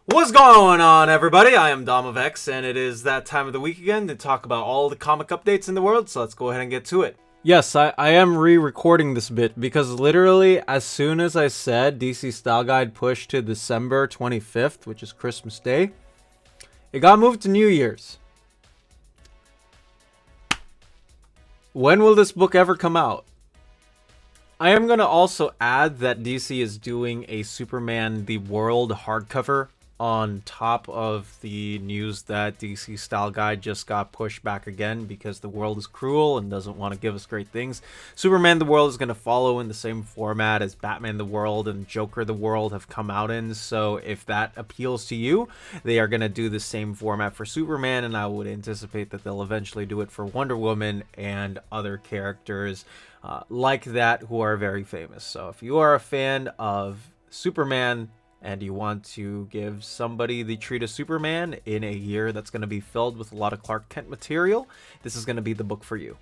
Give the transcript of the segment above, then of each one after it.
What's going on, everybody? I am Dom of X, and it is that time of the week again to talk about all the comic updates in the world, so let's go ahead and get to it. Yes, I am re-recording this bit because literally as soon as I said DC Style Guide pushed to December 25th, which is Christmas Day, it got moved to New Year's. When will this book ever come out? I am going to also add that DC is doing a Superman The World hardcover on top of the news that DC Style Guide just got pushed back again because the world is cruel and doesn't want to give us great things. Superman The World is going to follow in the same format as Batman The World and Joker The World have come out in, so if that appeals to you, they are going to do the same format for Superman, and I would anticipate that they'll eventually do it for Wonder Woman and other characters like that who are very famous. So if you are a fan of Superman and you want to give somebody the treat of Superman in a year that's going to be filled with a lot of Clark Kent material, this is going to be the book for you.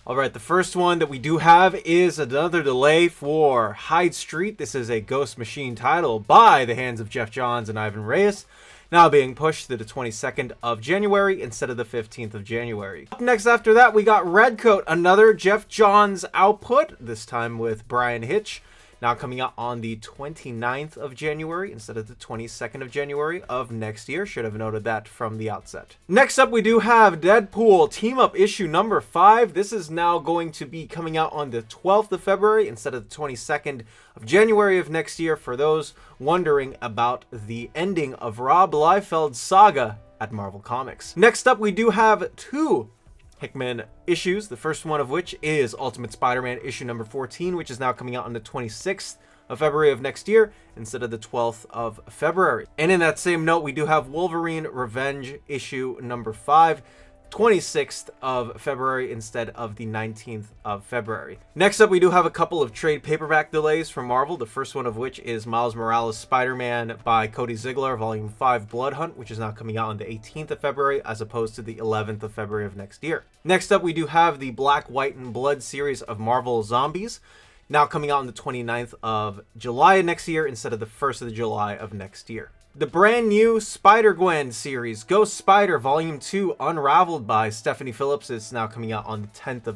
Alright, the first one that we do have is another delay for Hyde Street. This is a Ghost Machine title by the hands of Geoff Johns and Ivan Reyes, now being pushed to the 22nd of January instead of the 15th of January. Up next after that, we got Redcoat, another Geoff Johns output, this time with Brian Hitch. Now coming out on the 29th of January instead of the 22nd of January of next year. Should have noted that from the outset. Next up, we do have Deadpool Team Up issue number 5. This is now going to be coming out on the 12th of February instead of the 22nd of January of next year for those wondering about the ending of Rob Liefeld's saga at Marvel Comics. Next up, we do have two Hickman issues, the first one of which is Ultimate Spider-Man issue number 14, which is now coming out on the 26th of February of next year instead of the 12th of February. And in that same note, we do have Wolverine Revenge issue number 5, 26th of February instead of the 19th of February. Next up, we do have a couple of trade paperback delays from Marvel, the first one of which is Miles Morales Spider-Man by Cody Ziglar, Volume 5 Blood Hunt, which is now coming out on the 18th of February as opposed to the 11th of February of next year. Next up, we do have the Black, White, and Blood series of Marvel Zombies, now coming out on the 29th of July next year instead of the 1st of July of next year. The brand new Spider-Gwen series, Ghost Spider Volume 2 Unraveled by Stephanie Phillips, is now coming out on the 10th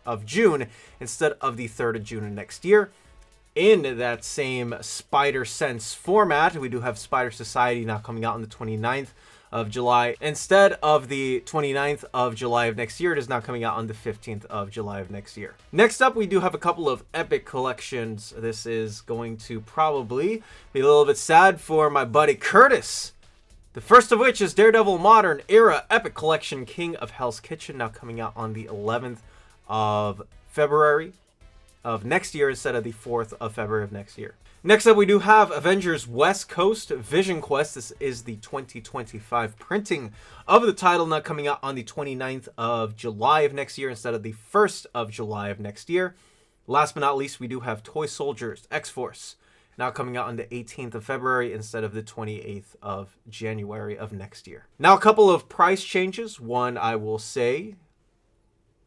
of June instead of the 3rd of June of next year. In that same Spider-Sense format, we do have Spider Society now coming out on the 29th of July. Instead of the 29th of July of next year, it is now coming out on the 15th of July of next year. Next up, we do have a couple of epic collections. This is going to probably be a little bit sad for my buddy Curtis. The first of which is Daredevil Modern Era Epic Collection King of Hell's Kitchen, now coming out on the 11th of February of next year instead of the 4th of February of next year. Next up, we do have Avengers West Coast Vision Quest. This is the 2025 printing of the title, now coming out on the 29th of July of next year instead of the 1st of July of next year. Last but not least, we do have Toy Soldiers X-Force, now coming out on the 18th of February instead of the 28th of January of next year. Now, a couple of price changes. One, I will say,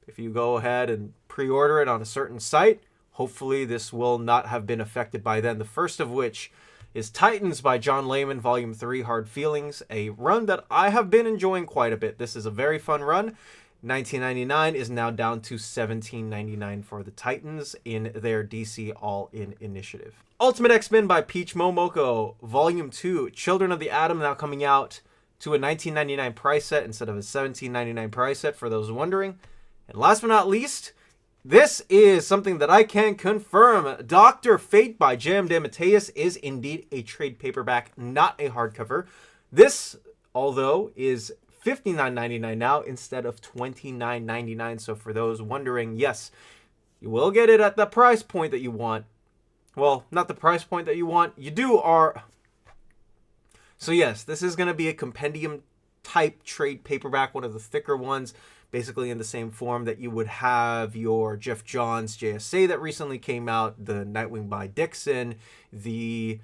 if you go ahead and pre-order it on a certain site, hopefully this will not have been affected by then. The first of which is Titans by John Layman, Volume 3, Hard Feelings, a run that I have been enjoying quite a bit. This is a very fun run. $19.99 is now down to $17.99 for the Titans in their DC All-In initiative. Ultimate X-Men by Peach Momoko, Volume 2, Children of the Atom, now coming out to a $19.99 price set instead of a $17.99 price set for those wondering. And last but not least, this is something that I can confirm. Dr. Fate by J.M. DeMatteis is indeed a trade paperback, not a hardcover. This, although, is $59.99 now instead of $29.99. So for those wondering, yes, you will get it at the price point that you want. Well, not the price point that you want. You do are. So yes, this is going to be a compendium type trade paperback, one of the thicker ones, basically in the same form that you would have your Geoff Johns JSA that recently came out, the Nightwing by Dixon, the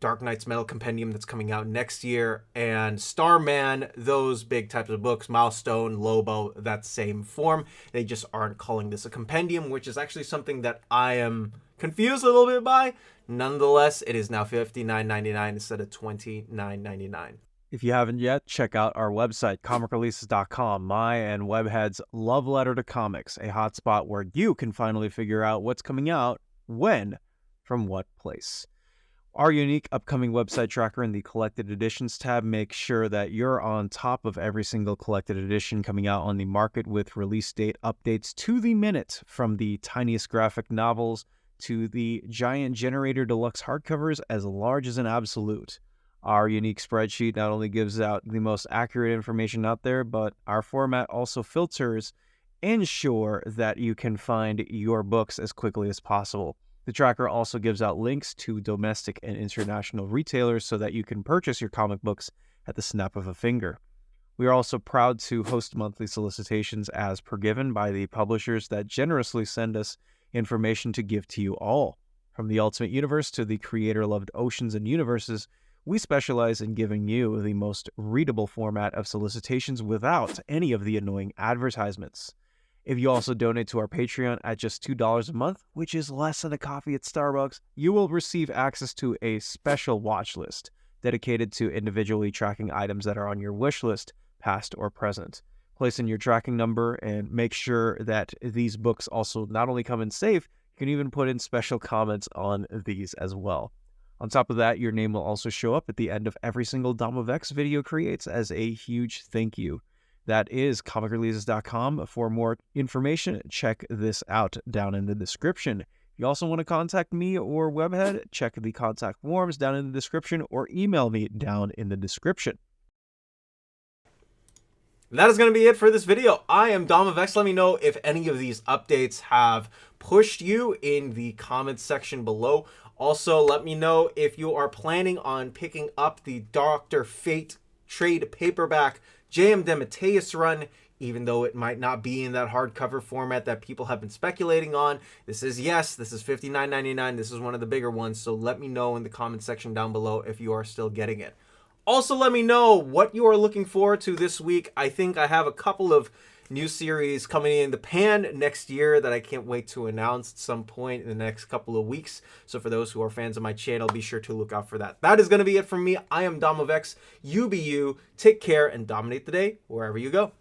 Dark Knight's Metal Compendium that's coming out next year, and Starman, those big types of books, Milestone, Lobo, that same form. They just aren't calling this a compendium, which is actually something that I am confused a little bit by. Nonetheless, it is now $59.99 instead of $29.99. If you haven't yet, check out our website, comicreleases.com, my and Webhead's love letter to comics, a hotspot where you can finally figure out what's coming out, when, from what place. Our unique upcoming website tracker in the Collected Editions tab makes sure that you're on top of every single collected edition coming out on the market with release date updates to the minute, from the tiniest graphic novels to the giant Generator Deluxe hardcovers as large as an absolute. Our unique spreadsheet not only gives out the most accurate information out there, but our format also filters ensure that you can find your books as quickly as possible. The tracker also gives out links to domestic and international retailers so that you can purchase your comic books at the snap of a finger. We are also proud to host monthly solicitations as per given by the publishers that generously send us information to give to you all. From the Ultimate Universe to the creator-loved Oceans and Universes, we specialize in giving you the most readable format of solicitations without any of the annoying advertisements. If you also donate to our Patreon at just $2 a month, which is less than a coffee at Starbucks, you will receive access to a special watch list dedicated to individually tracking items that are on your wish list, past or present. Place in your tracking number and make sure that these books also not only come in safe, you can even put in special comments on these as well. On top of that, your name will also show up at the end of every single Dom of X video creates as a huge thank you. That is comicreleases.com. For more information, check this out down in the description. If you also want to contact me or Webhead, check the contact forms down in the description or email me down in the description. That is going to be it for this video. I am Dom of X. Let me know if any of these updates have pushed you in the comments section below. Also, let me know if you are planning on picking up the Dr. Fate trade paperback J.M. DeMatteis run, even though it might not be in that hardcover format that people have been speculating on. This is $59.99. This is one of the bigger ones, so let me know in the comment section down below if you are still getting it. Also, let me know what you are looking forward to this week. I think I have a couple of new series coming in the pan next year that I can't wait to announce at some point in the next couple of weeks. So for those who are fans of my channel, be sure to look out for that. That is going to be it from me. I am Dom of X. You be you. Take care and dominate the day wherever you go.